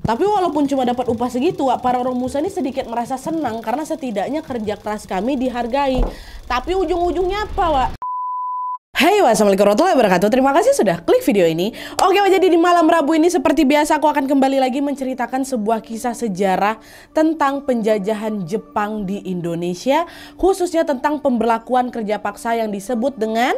Tapi walaupun cuma dapat upah segitu, Wak, para Romusa ini sedikit merasa senang karena setidaknya kerja keras kami dihargai. Tapi ujung-ujungnya apa, Wak? Hai, wassalamualaikum warahmatullahi wabarakatuh. Terima kasih sudah klik video ini. Oke, jadi di malam Rabu ini seperti biasa aku akan kembali lagi menceritakan sebuah kisah sejarah tentang penjajahan Jepang di Indonesia, khususnya tentang pemberlakuan kerja paksa yang disebut dengan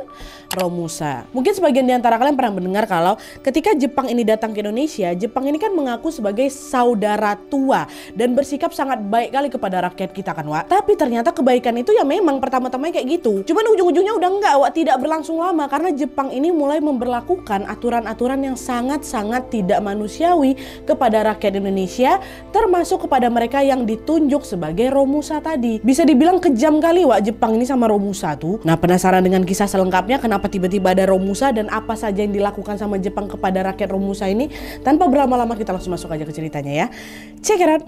Romusa. Mungkin sebagian di antara kalian pernah mendengar kalau ketika Jepang ini datang ke Indonesia, Jepang ini kan mengaku sebagai saudara tua dan bersikap sangat baik kali kepada rakyat kita kan, Wak. Tapi ternyata kebaikan itu ya memang pertama-tama kayak gitu. Cuman ujung-ujungnya udah enggak, Wak, tidak berlangsung lama karena Jepang ini mulai memberlakukan aturan-aturan yang sangat-sangat tidak manusiawi kepada rakyat Indonesia, termasuk kepada mereka yang ditunjuk sebagai Romusa tadi. Bisa dibilang kejam kali, Wak, Jepang ini sama Romusa tuh. Nah, penasaran dengan kisah selengkapnya kenapa tiba-tiba ada Romusa dan apa saja yang dilakukan sama Jepang kepada rakyat Romusa ini? Tanpa berlama-lama kita langsung masuk aja ke ceritanya ya. Check it out.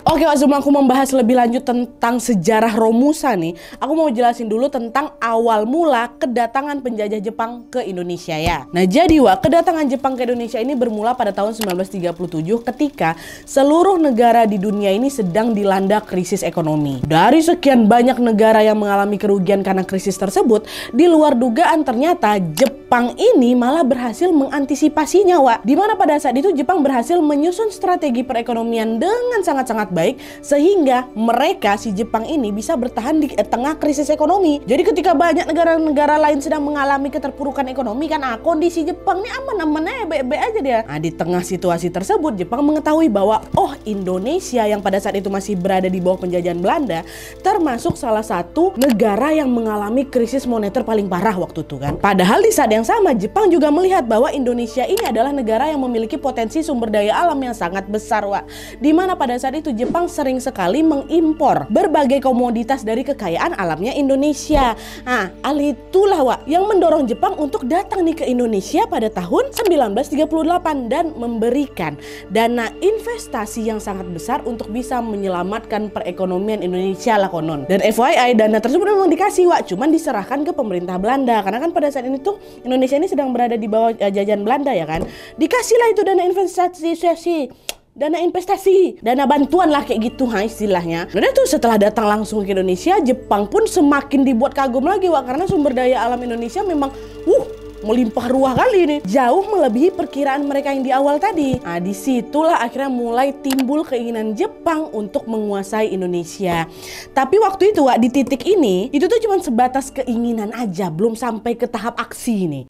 Oke, Wak, sebelum aku membahas lebih lanjut tentang sejarah Romusa nih, aku mau jelasin dulu tentang awal mula kedatangan penjajah Jepang ke Indonesia ya. Nah, jadi, Wak, kedatangan Jepang ke Indonesia ini bermula pada tahun 1937 ketika seluruh negara di dunia ini sedang dilanda krisis ekonomi. Dari sekian banyak negara yang mengalami kerugian karena krisis tersebut, di luar dugaan ternyata Jepang ini malah berhasil mengantisipasinya, Wak. Dimana pada saat itu Jepang berhasil menyusun strategi perekonomian dengan sangat-sangat baik sehingga mereka si Jepang ini bisa bertahan di tengah krisis ekonomi. Jadi ketika banyak negara-negara lain sedang mengalami keterpurukan ekonomi kan, kondisi Jepang ini aman-aman aja, baik-baik aja dia. Nah, di tengah situasi tersebut Jepang mengetahui bahwa Indonesia yang pada saat itu masih berada di bawah penjajahan Belanda termasuk salah satu negara yang mengalami krisis moneter paling parah waktu itu kan. Padahal di saat yang sama Jepang juga melihat bahwa Indonesia ini adalah negara yang memiliki potensi sumber daya alam yang sangat besar, Wak. Dimana pada saat itu Jepang sering sekali mengimpor berbagai komoditas dari kekayaan alamnya Indonesia. Nah, hal itulah, Wak, yang mendorong Jepang untuk datang nih ke Indonesia pada tahun 1938 dan memberikan dana investasi yang sangat besar untuk bisa menyelamatkan perekonomian Indonesia lah konon. Dan FYI, dana tersebut memang dikasih, Wak, cuman diserahkan ke pemerintah Belanda karena kan pada saat ini tuh Indonesia ini sedang berada di bawah jajahan Belanda ya kan. Dikasihlah itu dana investasi, dana bantuan lah kayak gitu istilahnya. Nah, tuh setelah datang langsung ke Indonesia, Jepang pun semakin dibuat kagum lagi, Wak, karena sumber daya alam Indonesia memang melimpah ruah kali ini, jauh melebihi perkiraan mereka yang di awal tadi. Nah, disitulah akhirnya mulai timbul keinginan Jepang untuk menguasai Indonesia. Tapi waktu itu, Wak, di titik ini itu tuh cuma sebatas keinginan aja, belum sampai ke tahap aksi ini.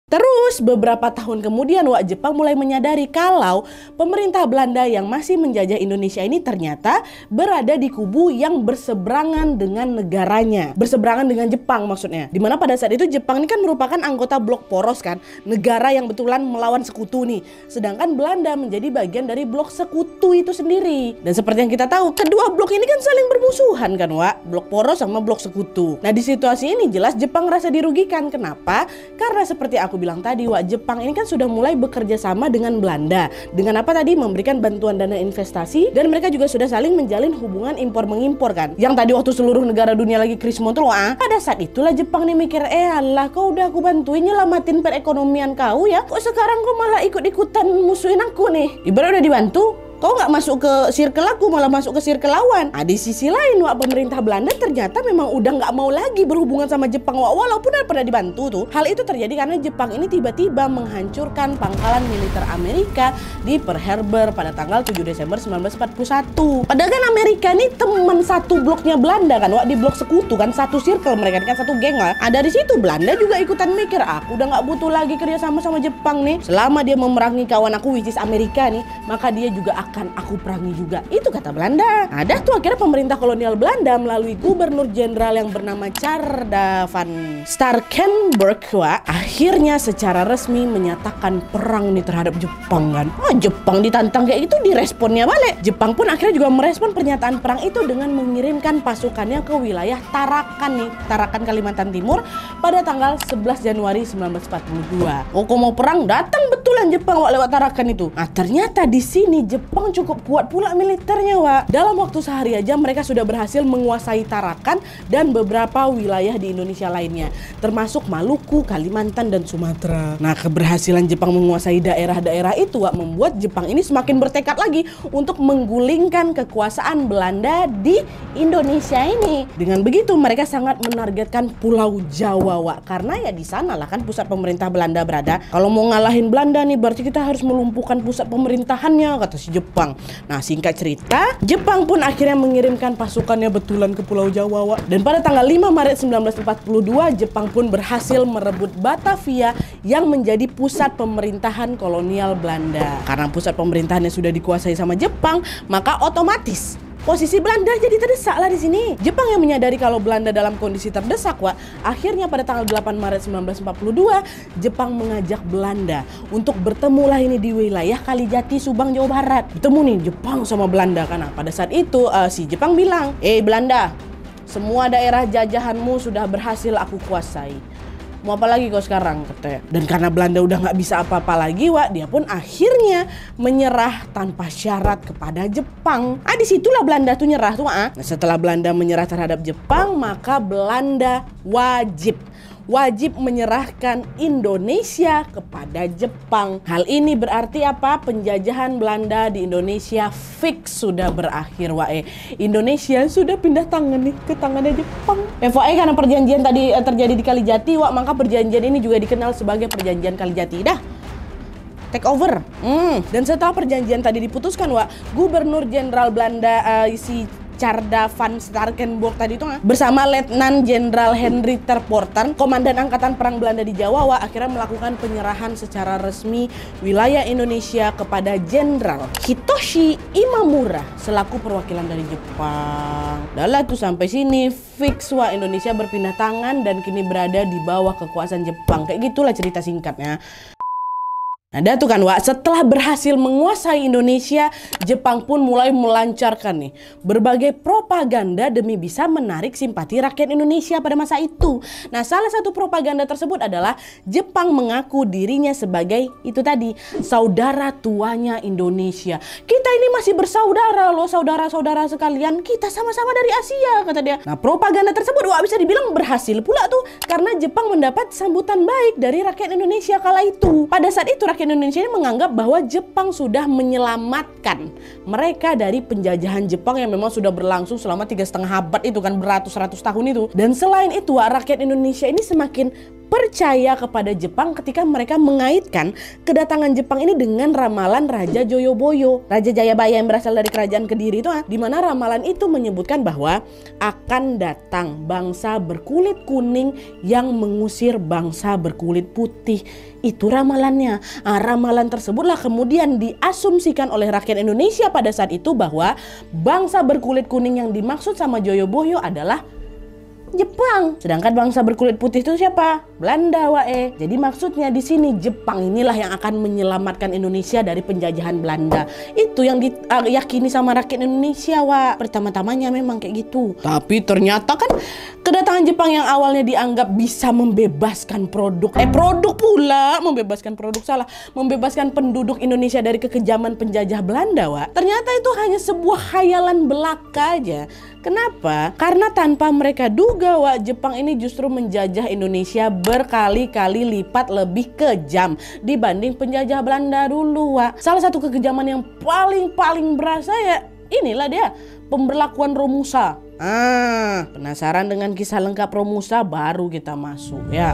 Terus beberapa tahun kemudian, Wak, Jepang mulai menyadari kalau pemerintah Belanda yang masih menjajah Indonesia ini ternyata berada di kubu yang berseberangan dengan negaranya. Berseberangan dengan Jepang maksudnya. Dimana pada saat itu Jepang ini kan merupakan anggota blok poros kan. Negara yang betulan melawan sekutu nih. Sedangkan Belanda menjadi bagian dari blok sekutu itu sendiri. Dan seperti yang kita tahu, kedua blok ini kan saling bermusuhan kan, Wak. Blok poros sama blok sekutu. Nah, di situasi ini jelas Jepang merasa dirugikan. Kenapa? Karena seperti aku bilang tadi, Wak, Jepang ini kan sudah mulai bekerja sama dengan Belanda. Dengan apa tadi? Memberikan bantuan dana investasi, dan mereka juga sudah saling menjalin hubungan impor-mengimpor kan. Yang tadi waktu seluruh negara dunia lagi krisis moneter, pada saat itulah Jepang nih mikir, alah, kau udah aku bantuin nyelamatin perekonomian kau ya, kok sekarang kau malah ikut-ikutan musuhin aku nih? Ibarat udah dibantu, kau nggak masuk ke circle aku, malah masuk ke circle lawan. Nah, di sisi lain, Wak, pemerintah Belanda ternyata memang udah nggak mau lagi berhubungan sama Jepang, Wak, walaupun udah pernah dibantu tuh. Hal itu terjadi karena Jepang ini tiba-tiba menghancurkan pangkalan militer Amerika di Pearl Harbor pada tanggal 7 Desember 1941. Padahal kan Amerika ini teman satu bloknya Belanda kan, Wak, di blok sekutu kan, satu circle mereka kan, satu geng lah. Nah, dari situ Belanda juga ikutan mikir, aku udah nggak butuh lagi kerja sama Jepang nih. Selama dia memerangi kawan aku, which is Amerika nih, maka dia juga akan aku perangi juga. Itu kata Belanda. Ada tuh akhirnya pemerintah kolonial Belanda melalui gubernur jenderal yang bernama Tjarda van Starkenburg, Wak, akhirnya secara resmi menyatakan perang nih terhadap Jepang kan. Jepang ditantang kayak gitu, diresponnya balik. Jepang pun akhirnya juga merespon pernyataan perang itu dengan mengirimkan pasukannya ke wilayah Tarakan nih, Tarakan Kalimantan Timur pada tanggal 11 Januari 1942. Kok mau perang? Datang betul menyerang Jepang Wak lewat Tarakan itu. Nah, ternyata di sini Jepang cukup kuat pula militernya Wak. Dalam waktu sehari aja mereka sudah berhasil menguasai Tarakan dan beberapa wilayah di Indonesia lainnya, termasuk Maluku, Kalimantan dan Sumatera. Nah, keberhasilan Jepang menguasai daerah-daerah itu Wak membuat Jepang ini semakin bertekad lagi untuk menggulingkan kekuasaan Belanda di Indonesia ini. Dengan begitu mereka sangat menargetkan Pulau Jawa Wak, karena ya di sana lah kan pusat pemerintah Belanda berada. Kalau mau ngalahin Belanda nih berarti kita harus melumpuhkan pusat pemerintahannya, kata si Jepang. Nah, singkat cerita, Jepang pun akhirnya mengirimkan pasukannya betulan ke Pulau Jawa Wak. Dan pada tanggal 5 Maret 1942 Jepang pun berhasil merebut Batavia yang menjadi pusat pemerintahan kolonial Belanda. Karena pusat pemerintahannya sudah dikuasai sama Jepang, maka otomatis posisi Belanda jadi terdesak lah di sini. Jepang yang menyadari kalau Belanda dalam kondisi terdesak Wak, akhirnya pada tanggal 8 Maret 1942 Jepang mengajak Belanda untuk bertemu lah ini di wilayah Kalijati, Subang, Jawa Barat. Bertemu nih Jepang sama Belanda karena pada saat itu si Jepang bilang, Belanda, semua daerah jajahanmu sudah berhasil aku kuasai. Mau apa lagi kau sekarang, katanya. Dan karena Belanda udah nggak bisa apa-apa lagi Wak, dia pun akhirnya menyerah tanpa syarat kepada Jepang. Disitulah Belanda tuh nyerah tuh Nah, setelah Belanda menyerah terhadap Jepang, maka Belanda wajib menyerahkan Indonesia kepada Jepang. Hal ini berarti apa? Penjajahan Belanda di Indonesia fix sudah berakhir Wak. Indonesia sudah pindah tangan nih ke tangannya Jepang. FYI karena perjanjian tadi terjadi di Kalijati Wak, maka perjanjian ini juga dikenal sebagai perjanjian Kalijati. Take over. Dan setelah perjanjian tadi diputuskan Wak, Gubernur Jenderal Belanda si Tjarda van Starkenborg tadi itu bersama Letnan Jenderal Henry Terpoorten, Komandan Angkatan Perang Belanda di Jawa Wak, akhirnya melakukan penyerahan secara resmi wilayah Indonesia kepada Jenderal Hitoshi Imamura selaku perwakilan dari Jepang. Dahlah tuh sampai sini fix Wak, Indonesia berpindah tangan dan kini berada di bawah kekuasaan Jepang. Kayak gitulah cerita singkatnya. Nah, tuh kan Wak, setelah berhasil menguasai Indonesia, Jepang pun mulai melancarkan nih berbagai propaganda demi bisa menarik simpati rakyat Indonesia pada masa itu. Nah, salah satu propaganda tersebut adalah Jepang mengaku dirinya sebagai itu tadi, saudara tuanya Indonesia. Kita ini masih bersaudara loh, saudara-saudara sekalian, kita sama-sama dari Asia, kata dia. Nah, propaganda tersebut Wak bisa dibilang berhasil pula tuh, karena Jepang mendapat sambutan baik dari rakyat Indonesia kala itu. Pada saat itu rakyat Indonesia ini menganggap bahwa Jepang sudah menyelamatkan mereka dari penjajahan Jepang yang memang sudah berlangsung selama 3,5 abad itu kan, beratus-ratus tahun itu. Dan selain itu rakyat Indonesia ini semakin percaya kepada Jepang ketika mereka mengaitkan kedatangan Jepang ini dengan ramalan Raja Joyoboyo, Raja Jayabaya yang berasal dari kerajaan Kediri itu, di mana ramalan itu menyebutkan bahwa akan datang bangsa berkulit kuning yang mengusir bangsa berkulit putih. Itu ramalannya. Ramalan tersebutlah kemudian diasumsikan oleh rakyat Indonesia pada saat itu bahwa bangsa berkulit kuning yang dimaksud sama Joyoboyo adalah Jepang. Sedangkan bangsa berkulit putih itu siapa? Belanda Wak. Jadi maksudnya di sini Jepang inilah yang akan menyelamatkan Indonesia dari penjajahan Belanda. Itu yang diyakini sama rakyat Indonesia Wak. Pertama-tamanya memang kayak gitu. Tapi ternyata kan kedatangan Jepang yang awalnya dianggap bisa membebaskan membebaskan penduduk Indonesia dari kekejaman penjajah Belanda Wak. Ternyata itu hanya sebuah khayalan belaka aja. Kenapa? Karena tanpa mereka duga Wak, Jepang ini justru menjajah Indonesia berkali-kali lipat lebih kejam dibanding penjajah Belanda dulu Wak. Salah satu kekejaman yang paling berasa ya inilah dia, pemberlakuan Romusa. Penasaran dengan kisah lengkap Romusa? Baru kita masuk ya.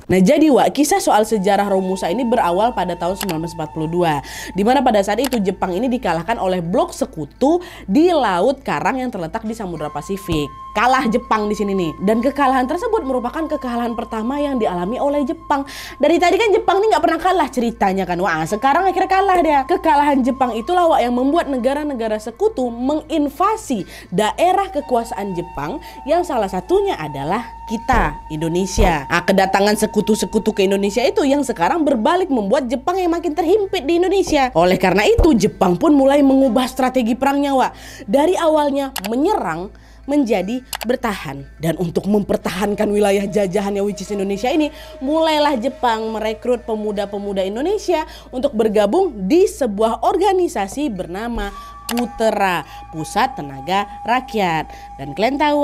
Nah, jadi Wak, kisah soal sejarah Romusa ini berawal pada tahun 1942, di mana pada saat itu Jepang ini dikalahkan oleh blok sekutu di Laut Karang yang terletak di Samudra Pasifik. Kalah Jepang di sini nih, dan kekalahan tersebut merupakan kekalahan pertama yang dialami oleh Jepang. Dari tadi kan Jepang ini nggak pernah kalah ceritanya kan, wah sekarang akhirnya kalah dia. Kekalahan Jepang itulah Wak yang membuat negara-negara sekutu menginvasi daerah kekuasaan Jepang yang salah satunya adalah kita, Indonesia. Kedatangan sekutu sekutu-sekutu ke Indonesia itu yang sekarang berbalik membuat Jepang yang makin terhimpit di Indonesia. Oleh karena itu Jepang pun mulai mengubah strategi perangnya, Wak. Dari awalnya menyerang menjadi bertahan. Dan untuk mempertahankan wilayah jajahannya which is Indonesia ini, mulailah Jepang merekrut pemuda-pemuda Indonesia untuk bergabung di sebuah organisasi bernama PUTERA, Pusat Tenaga Rakyat. Dan kalian tahu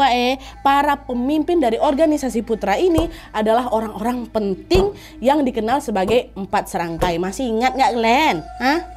para pemimpin dari organisasi PUTERA ini adalah orang-orang penting yang dikenal sebagai 4 serangkai. Masih ingat nggak kalian?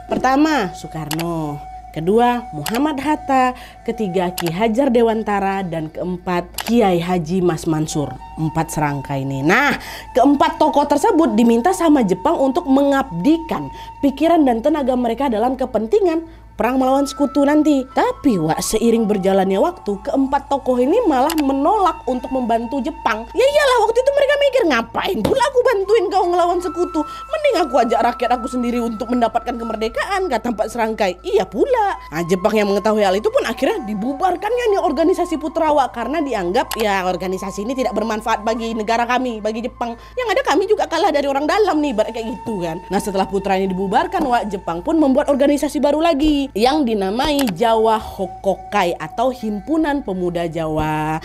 Pertama, Soekarno. Kedua, Muhammad Hatta. Ketiga, Ki Hajar Dewantara. Dan keempat, Kiai Haji Mas Mansur. 4 serangkai ini. Nah, keempat tokoh tersebut diminta sama Jepang untuk mengabdikan pikiran dan tenaga mereka dalam kepentingan perang melawan sekutu nanti. Tapi Wak, seiring berjalannya waktu, keempat tokoh ini malah menolak untuk membantu Jepang. Ya iyalah, waktu itu mereka mikir, ngapain pula aku bantuin kau ngelawan sekutu, mending aku ajak rakyat aku sendiri untuk mendapatkan kemerdekaan, kata 4 serangkai. Iya pula. Nah, Jepang yang mengetahui hal itu pun akhirnya dibubarkannya nih organisasi PUTERA, Wak, karena dianggap ya organisasi ini tidak bermanfaat bagi negara kami, bagi Jepang. Yang ada kami juga kalah dari orang dalam nih, kayak gitu kan. Nah, setelah PUTERA ini dibubarkan, Wak, Jepang pun membuat organisasi baru lagi yang dinamai Jawa Hokokai atau Himpunan Pemuda Jawa.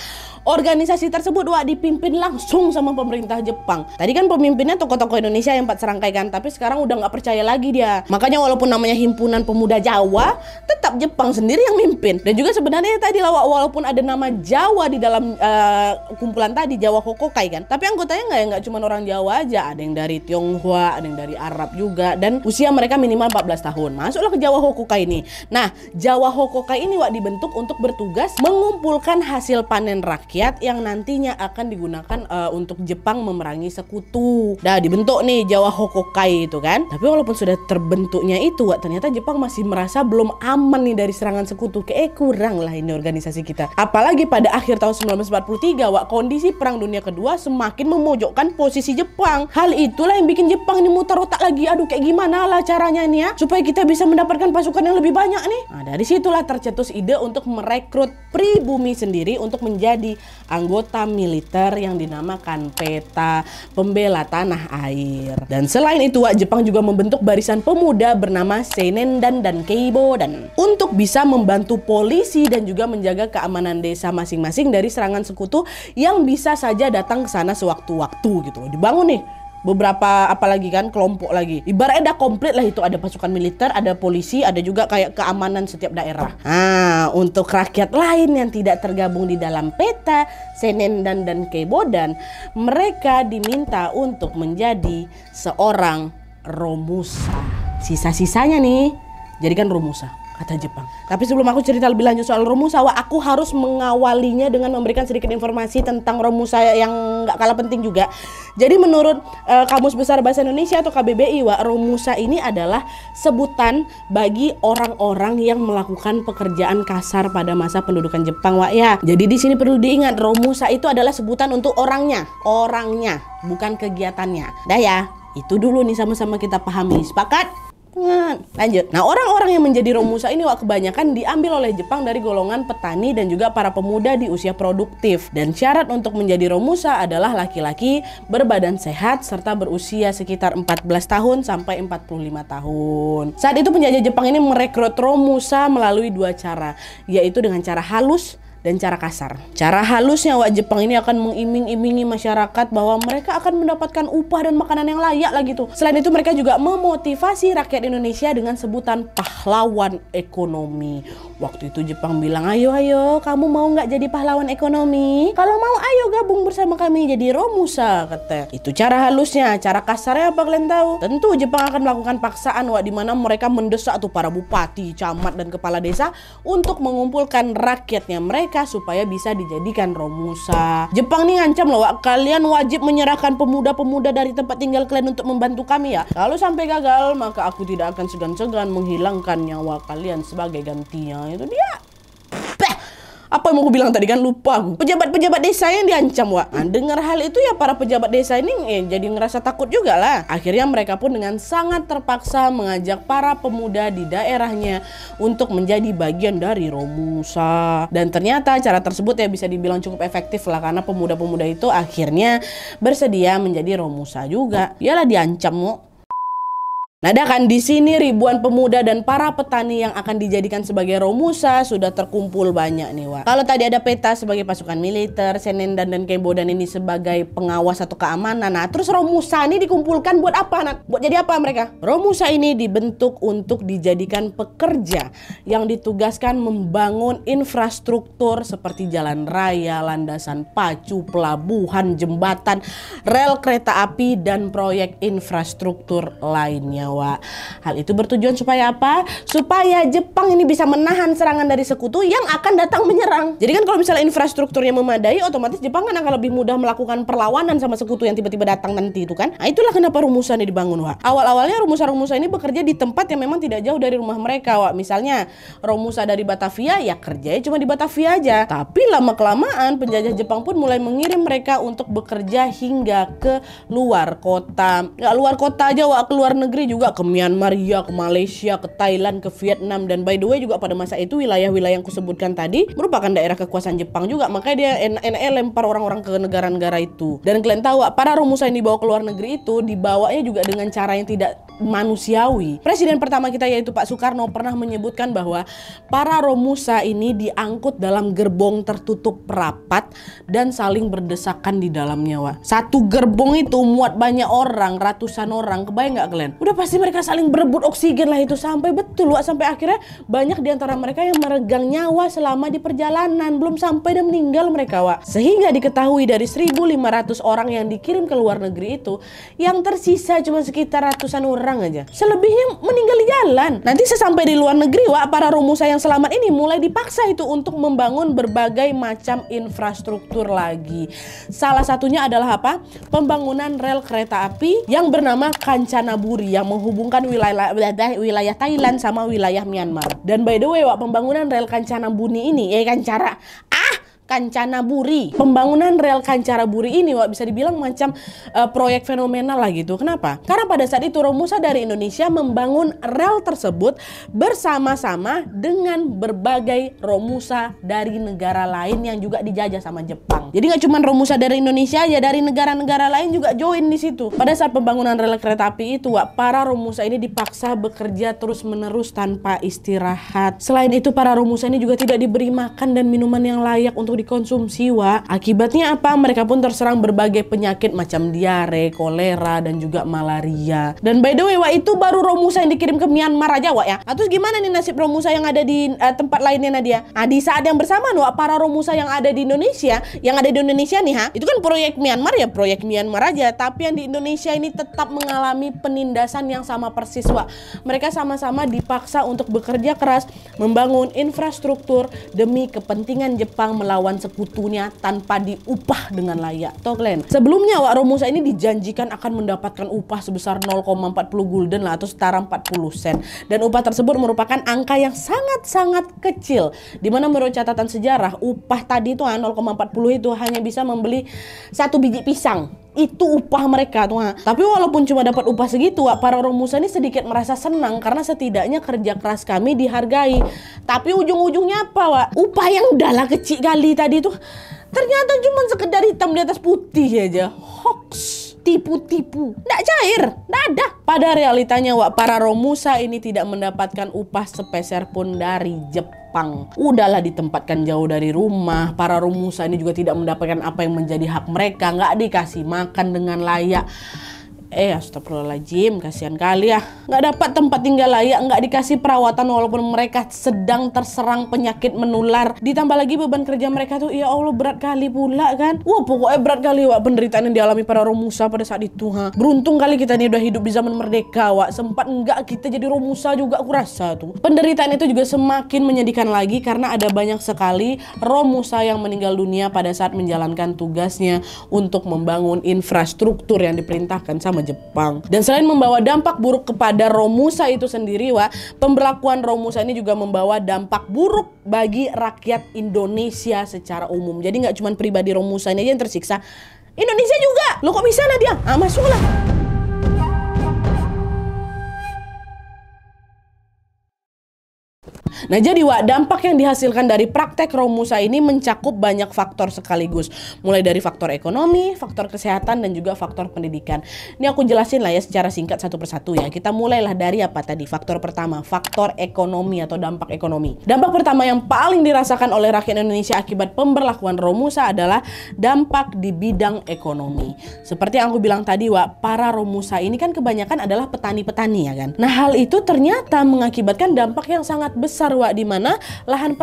Organisasi tersebut Wak dipimpin langsung sama pemerintah Jepang. Tadi kan pemimpinnya tokoh-tokoh Indonesia yang 4 serangkai kan, tapi sekarang udah nggak percaya lagi dia. Makanya walaupun namanya Himpunan Pemuda Jawa, tetap Jepang sendiri yang mimpin. Dan juga sebenarnya tadi lah walaupun ada nama Jawa di dalam kumpulan tadi Jawa Hokokai kan, tapi anggotanya nggak cuma orang Jawa aja, ada yang dari Tionghoa, ada yang dari Arab juga, dan usia mereka minimal 14 tahun. Masuklah ke Jawa Hokokai ini. Nah, Jawa Hokokai ini Wak dibentuk untuk bertugas mengumpulkan hasil panen rakyat yang nantinya akan digunakan untuk Jepang memerangi sekutu. Dah dibentuk nih Jawa Hokokai itu kan. Tapi walaupun sudah terbentuknya itu Wak, ternyata Jepang masih merasa belum aman nih dari serangan sekutu. Kurang lah ini organisasi kita. Apalagi pada akhir tahun 1943 Wak, kondisi Perang Dunia Kedua semakin memojokkan posisi Jepang. Hal itulah yang bikin Jepang ini mutar otak lagi. Aduh, kayak gimana lah caranya nih ya supaya kita bisa mendapatkan pasukan yang lebih banyak nih. Nah, dari situlah tercetus ide untuk merekrut pribumi sendiri untuk menjadi anggota militer yang dinamakan PETA, Pembela Tanah Air. Dan selain itu Wak, Jepang juga membentuk barisan pemuda bernama Seinendan dan Keibodan untuk bisa membantu polisi dan juga menjaga keamanan desa masing-masing dari serangan sekutu yang bisa saja datang ke sana sewaktu-waktu gitu loh. Dibangun nih beberapa apalagi kan kelompok lagi. Ibaratnya udah komplit lah itu, ada pasukan militer, ada polisi, ada juga kayak keamanan setiap daerah. Nah, untuk rakyat lain yang tidak tergabung di dalam PETA, Seinendan dan Keibodan, mereka diminta untuk menjadi seorang romusa. Sisa-sisanya nih jadikan romusa, kata Jepang. Tapi sebelum aku cerita lebih lanjut soal romusa, Wak, aku harus mengawalinya dengan memberikan sedikit informasi tentang romusa yang gak kalah penting juga. Jadi menurut Kamus Besar Bahasa Indonesia atau KBBI, Wak, romusa ini adalah sebutan bagi orang-orang yang melakukan pekerjaan kasar pada masa pendudukan Jepang, Wak, ya. Jadi di sini perlu diingat, romusa itu adalah sebutan untuk orangnya, bukan kegiatannya. Dah ya, itu dulu nih sama-sama kita pahami. Sepakat? Lanjut. Nah, orang-orang yang menjadi romusa ini Wak, kebanyakan diambil oleh Jepang dari golongan petani dan juga para pemuda di usia produktif. Dan syarat untuk menjadi romusa adalah laki-laki berbadan sehat serta berusia sekitar 14 tahun sampai 45 tahun. Saat itu penjajah Jepang ini merekrut romusa melalui 2 cara, yaitu dengan cara halus dan cara kasar. Cara halusnya Wak, Jepang ini akan mengiming-imingi masyarakat bahwa mereka akan mendapatkan upah dan makanan yang layak lah gitu. Selain itu mereka juga memotivasi rakyat Indonesia dengan sebutan pahlawan ekonomi. Waktu itu Jepang bilang, ayo kamu mau nggak jadi pahlawan ekonomi? Kalau mau ayo gabung bersama kami jadi romusa, kata. Itu cara halusnya. Cara kasarnya apa kalian tahu? Tentu Jepang akan melakukan paksaan Wak, di mana mereka mendesak tuh para bupati, camat dan kepala desa untuk mengumpulkan rakyatnya mereka supaya bisa dijadikan romusa. Jepang nih ngancam loh Wak, kalian wajib menyerahkan pemuda-pemuda dari tempat tinggal kalian untuk membantu kami ya. Kalau sampai gagal, maka aku tidak akan segan-segan menghilangkan nyawa kalian sebagai gantinya. Itu dia. Apa yang mau gue bilang tadi kan, lupa aku. Pejabat-pejabat desa yang diancam, Wak. Nah, dengar hal itu ya para pejabat desa ini jadi ngerasa takut juga lah. Akhirnya mereka pun dengan sangat terpaksa mengajak para pemuda di daerahnya untuk menjadi bagian dari Romusa. Dan ternyata cara tersebut ya bisa dibilang cukup efektif lah, karena pemuda-pemuda itu akhirnya bersedia menjadi Romusa juga. Yalah, diancam kok. Nah, kan di sini ribuan pemuda dan para petani yang akan dijadikan sebagai Romusa sudah terkumpul banyak nih, Wak. Kalau tadi ada Peta sebagai pasukan militer, Senendan dan Kembodan ini sebagai pengawas atau keamanan. Nah, terus Romusa ini dikumpulkan buat apa, Nat? Buat jadi apa mereka? Romusa ini dibentuk untuk dijadikan pekerja yang ditugaskan membangun infrastruktur seperti jalan raya, landasan pacu, pelabuhan, jembatan, rel kereta api, dan proyek infrastruktur lainnya. Wak. Hal itu bertujuan supaya apa? Supaya Jepang ini bisa menahan serangan dari sekutu yang akan datang menyerang. Jadi kan kalau misalnya infrastrukturnya memadai, otomatis Jepang kan akan lebih mudah melakukan perlawanan sama sekutu yang tiba-tiba datang nanti itu kan. Nah, itulah kenapa Romusa ini dibangun, Wak. Awal-awalnya Romusa ini bekerja di tempat yang memang tidak jauh dari rumah mereka, Wak. Misalnya Romusa dari Batavia, ya kerjanya cuma di Batavia aja. Tapi lama-kelamaan penjajah Jepang pun mulai mengirim mereka untuk bekerja hingga ke luar kota. Gak luar kota aja, Wak, ke luar negeri juga, ke Myanmar ya, ke Malaysia, ke Thailand, ke Vietnam. Dan by the way juga pada masa itu wilayah-wilayah yang kusebutkan tadi merupakan daerah kekuasaan Jepang juga, makanya dia enak-enak lempar orang-orang ke negara-negara itu. Dan kalian tahu, para Romusa yang dibawa ke luar negeri itu dibawanya juga dengan cara yang tidak manusiawi. Presiden pertama kita yaitu Pak Soekarno pernah menyebutkan bahwa para Romusa ini diangkut dalam gerbong tertutup rapat dan saling berdesakan di dalamnya, Wak. Satu gerbong itu muat banyak orang, ratusan orang. Kebayang nggak kalian? Udah pasti mereka saling berebut oksigen lah itu, sampai betul, Wak, sampai akhirnya banyak di antara mereka yang meregang nyawa selama di perjalanan, belum sampai dan meninggal mereka, Wak. Sehingga diketahui dari 1.500 orang yang dikirim ke luar negeri itu, yang tersisa cuma sekitar ratusan orang aja. Selebihnya meninggal di jalan. Nanti sesampai di luar negeri, Wak, para Romusa yang selamat ini mulai dipaksa itu untuk membangun berbagai macam infrastruktur lagi. Salah satunya adalah apa? Pembangunan rel kereta api yang bernama Kanchanaburi yang menghubungkan wilayah Thailand sama wilayah Myanmar. Dan by the way, Wak, pembangunan rel Kanchanaburi ini Kanchanaburi. Pembangunan rel Kanchanaburi ini, Wak, bisa dibilang macam proyek fenomenal lah gitu. Kenapa? Karena pada saat itu Romusa dari Indonesia membangun rel tersebut bersama-sama dengan berbagai Romusa dari negara lain yang juga dijajah sama Jepang. Jadi nggak cuma Romusa dari Indonesia aja, dari negara-negara lain juga join di situ. Pada saat pembangunan rel kereta api itu, Wak, para Romusa ini dipaksa bekerja terus-menerus tanpa istirahat. Selain itu, para Romusa ini juga tidak diberi makan dan minuman yang layak untuk dikonsumsi, Wak. Akibatnya apa? Mereka pun terserang berbagai penyakit macam diare, kolera, dan juga malaria. Dan by the way, Wak, itu baru Romusa yang dikirim ke Myanmar aja, Wak, ya. Nah, terus gimana nih nasib Romusa yang ada di tempat lainnya, Nadia? Nah, di saat yang bersamaan, Wak, para Romusa yang ada di Indonesia, nih, itu kan proyek Myanmar ya, proyek Myanmar aja. Tapi yang di Indonesia ini tetap mengalami penindasan yang sama persis, Wak. Mereka sama-sama dipaksa untuk bekerja keras membangun infrastruktur demi kepentingan Jepang melawan sekutunya tanpa diupah dengan layak. Tuh kalian, sebelumnya, Wak, Romusa ini dijanjikan akan mendapatkan upah sebesar 0,40 gulden lah, atau setara 40 sen. Dan upah tersebut merupakan angka yang sangat-sangat kecil, dimana menurut catatan sejarah upah tadi itu 0,40 itu hanya bisa membeli 1 biji pisang. Itu upah mereka tuh. Tapi walaupun cuma dapat upah segitu, Wak, para Romusa ini sedikit merasa senang karena setidaknya kerja keras kami dihargai. Tapi ujung-ujungnya apa, Wak? Upah yang udahlah kecil kali tadi tuh ternyata cuma sekedar hitam di atas putih aja. Hoax, tipu-tipu, nggak cair, nggak ada. Pada realitanya, Wak, para Romusa ini tidak mendapatkan upah sepeser pun dari Jepang. Udahlah ditempatkan jauh dari rumah, para Romusa ini juga tidak mendapatkan apa yang menjadi hak mereka, nggak dikasih makan dengan layak. Astagfirullahaladzim, kasihan kali ya. Nggak dapat tempat tinggal layak, nggak dikasih perawatan walaupun mereka sedang terserang penyakit menular. Ditambah lagi beban kerja mereka tuh, ya Allah, berat kali pula kan. Wah, pokoknya berat kali, Wak, penderitaan yang dialami para Romusa pada saat itu. Beruntung kali kita nih udah hidup di zaman merdeka, Wak. Sempat nggak kita jadi Romusa juga, aku rasa tuh. Penderitaan itu juga semakin menyedihkan lagi karena ada banyak sekali Romusa yang meninggal dunia pada saat menjalankan tugasnya untuk membangun infrastruktur yang diperintahkan sama sama Jepang. Dan selain membawa dampak buruk kepada Romusa itu sendiri, pemberlakuan Romusa ini juga membawa dampak buruk bagi rakyat Indonesia secara umum. Jadi nggak cuma pribadi Romusa ini aja yang tersiksa, Indonesia juga. Lo kok bisa Nadia? Masuklah. Nah jadi dampak yang dihasilkan dari praktek Romusa ini mencakup banyak faktor sekaligus. Mulai dari faktor ekonomi, faktor kesehatan, dan juga faktor pendidikan. Ini aku jelasin lah ya secara singkat satu persatu ya. Kita mulailah dari apa tadi? Faktor pertama, faktor ekonomi atau dampak ekonomi. Dampak pertama yang paling dirasakan oleh rakyat Indonesia akibat pemberlakuan Romusa adalah dampak di bidang ekonomi. Seperti yang aku bilang tadi, para Romusa ini kan kebanyakan adalah petani-petani ya kan. Nah hal itu ternyata mengakibatkan dampak yang sangat besar, di mana lahan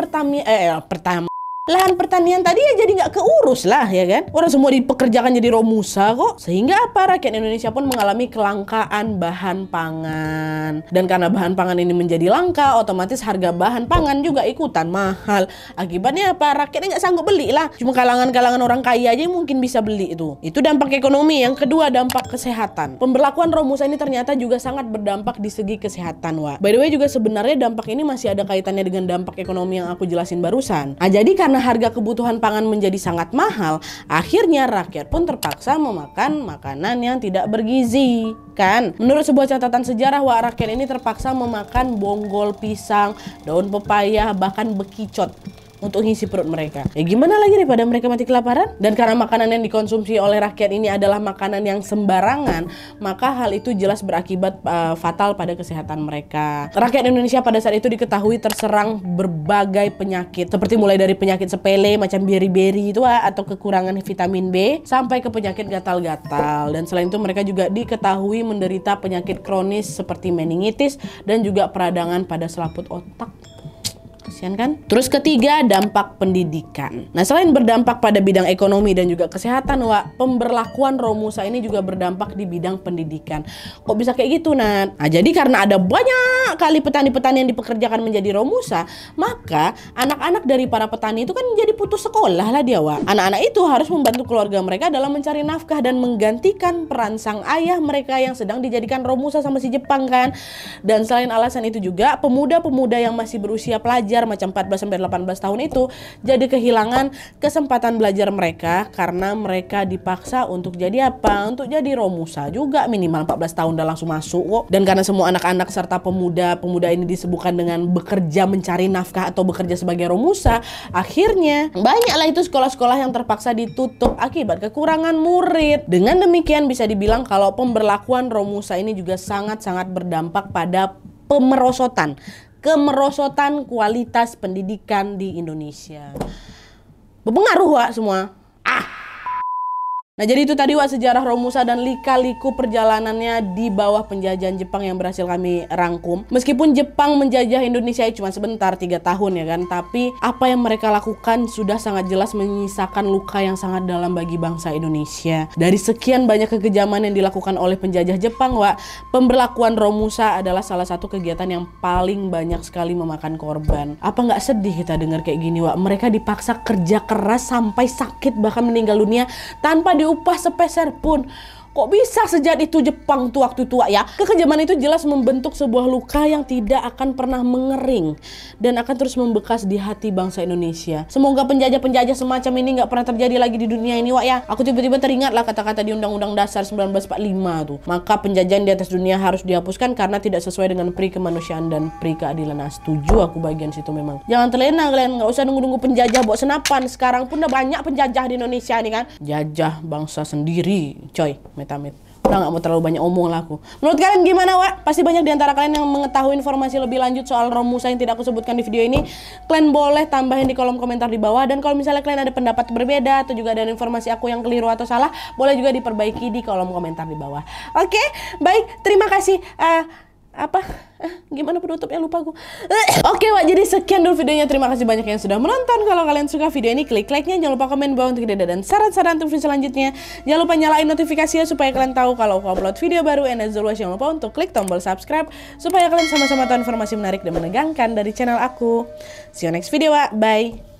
pertanian tadi ya jadi nggak keurus lah ya kan. Orang semua dipekerjakan jadi Romusa kok. Sehingga apa? Rakyat Indonesia pun mengalami kelangkaan bahan pangan. Dan karena bahan pangan ini menjadi langka, otomatis harga bahan pangan juga ikutan mahal. Akibatnya apa? Rakyatnya nggak sanggup beli lah. Cuma kalangan-kalangan orang kaya aja yang mungkin bisa beli itu. Itu dampak ekonomi. Yang kedua, dampak kesehatan. Pemberlakuan Romusa ini ternyata juga sangat berdampak di segi kesehatan, By the way juga sebenarnya dampak ini masih ada kaitannya dengan dampak ekonomi yang aku jelasin barusan. Jadi karena harga kebutuhan pangan menjadi sangat mahal, akhirnya rakyat pun terpaksa memakan makanan yang tidak bergizi, kan? Menurut sebuah catatan sejarah, rakyat ini terpaksa memakan bonggol pisang, daun pepaya, bahkan bekicot untuk ngisi perut mereka. Ya gimana lagi daripada mereka mati kelaparan? Dan karena makanan yang dikonsumsi oleh rakyat ini adalah makanan yang sembarangan, maka hal itu jelas berakibat fatal pada kesehatan mereka. Rakyat Indonesia pada saat itu diketahui terserang berbagai penyakit, seperti mulai dari penyakit sepele macam beri-beri itu atau kekurangan vitamin B, sampai ke penyakit gatal-gatal. Dan selain itu mereka juga diketahui menderita penyakit kronis seperti meningitis dan juga peradangan pada selaput otak. Kasian kan? Terus ketiga, dampak pendidikan. Nah selain berdampak pada bidang ekonomi dan juga kesehatan, pemberlakuan Romusa ini juga berdampak di bidang pendidikan. Kok bisa kayak gitu, Nat? Nah jadi karena ada banyak kali petani-petani yang dipekerjakan menjadi Romusa, maka anak-anak dari para petani itu kan jadi putus sekolah lah dia, Anak-anak itu harus membantu keluarga mereka dalam mencari nafkah dan menggantikan peran sang ayah mereka yang sedang dijadikan Romusa sama si Jepang kan. Dan selain alasan itu juga, pemuda-pemuda yang masih berusia pelajar macam 14-18 tahun itu jadi kehilangan kesempatan belajar mereka karena mereka dipaksa untuk jadi apa? Untuk jadi Romusa juga, minimal 14 tahun udah langsung masuk kok. Dan karena semua anak-anak serta pemuda ini disebutkan dengan bekerja mencari nafkah atau bekerja sebagai Romusa, akhirnya banyaklah itu sekolah-sekolah yang terpaksa ditutup akibat kekurangan murid. Dengan demikian bisa dibilang kalau pemberlakuan Romusa ini juga sangat-sangat berdampak pada kemerosotan kualitas pendidikan di Indonesia. Berpengaruh semua. Nah jadi itu tadi sejarah Romusa dan lika-liku perjalanannya di bawah penjajahan Jepang yang berhasil kami rangkum. Meskipun Jepang menjajah Indonesia cuma sebentar, 3 tahun ya kan, tapi apa yang mereka lakukan sudah sangat jelas menyisakan luka yang sangat dalam bagi bangsa Indonesia. Dari sekian banyak kekejaman yang dilakukan oleh penjajah Jepang, pemberlakuan Romusa adalah salah satu kegiatan yang paling banyak sekali memakan korban. Apa nggak sedih kita dengar kayak gini, Mereka dipaksa kerja keras sampai sakit bahkan meninggal dunia tanpa diupah sepeser pun. Kok bisa sejak itu Jepang tuh waktu tua ya? Kekejaman itu jelas membentuk sebuah luka yang tidak akan pernah mengering dan akan terus membekas di hati bangsa Indonesia. Semoga penjajah-penjajah semacam ini nggak pernah terjadi lagi di dunia ini, ya. Aku tiba-tiba teringat lah kata-kata di Undang-Undang Dasar 1945 tuh. Maka penjajahan di atas dunia harus dihapuskan karena tidak sesuai dengan pri kemanusiaan dan pri keadilan. Nah, setuju aku bagian situ memang. Jangan terlena kalian, nggak usah nunggu-nunggu penjajah buat senapan. Sekarang pun udah banyak penjajah di Indonesia nih kan. Jajah bangsa sendiri, coy. Amit. Udah gak mau terlalu banyak omong lah aku. Menurut kalian gimana, Pasti banyak diantara kalian yang mengetahui informasi lebih lanjut soal Romusa yang tidak aku sebutkan di video ini. Kalian boleh tambahin di kolom komentar di bawah. Dan kalau misalnya kalian ada pendapat berbeda atau juga ada informasi aku yang keliru atau salah, boleh juga diperbaiki di kolom komentar di bawah. Oke, baik, terima kasih. Gimana penutupnya, lupa aku. Oke, jadi sekian dulu videonya. Terima kasih banyak yang sudah menonton. Kalau kalian suka video ini, klik like-nya. Jangan lupa komen bawah untuk ide dan saran-saran untuk video selanjutnya. Jangan lupa nyalain notifikasinya supaya kalian tahu kalau aku upload video baru. And as always, jangan lupa untuk klik tombol subscribe supaya kalian sama-sama tahu informasi menarik dan menegangkan dari channel aku. See you next video, bye.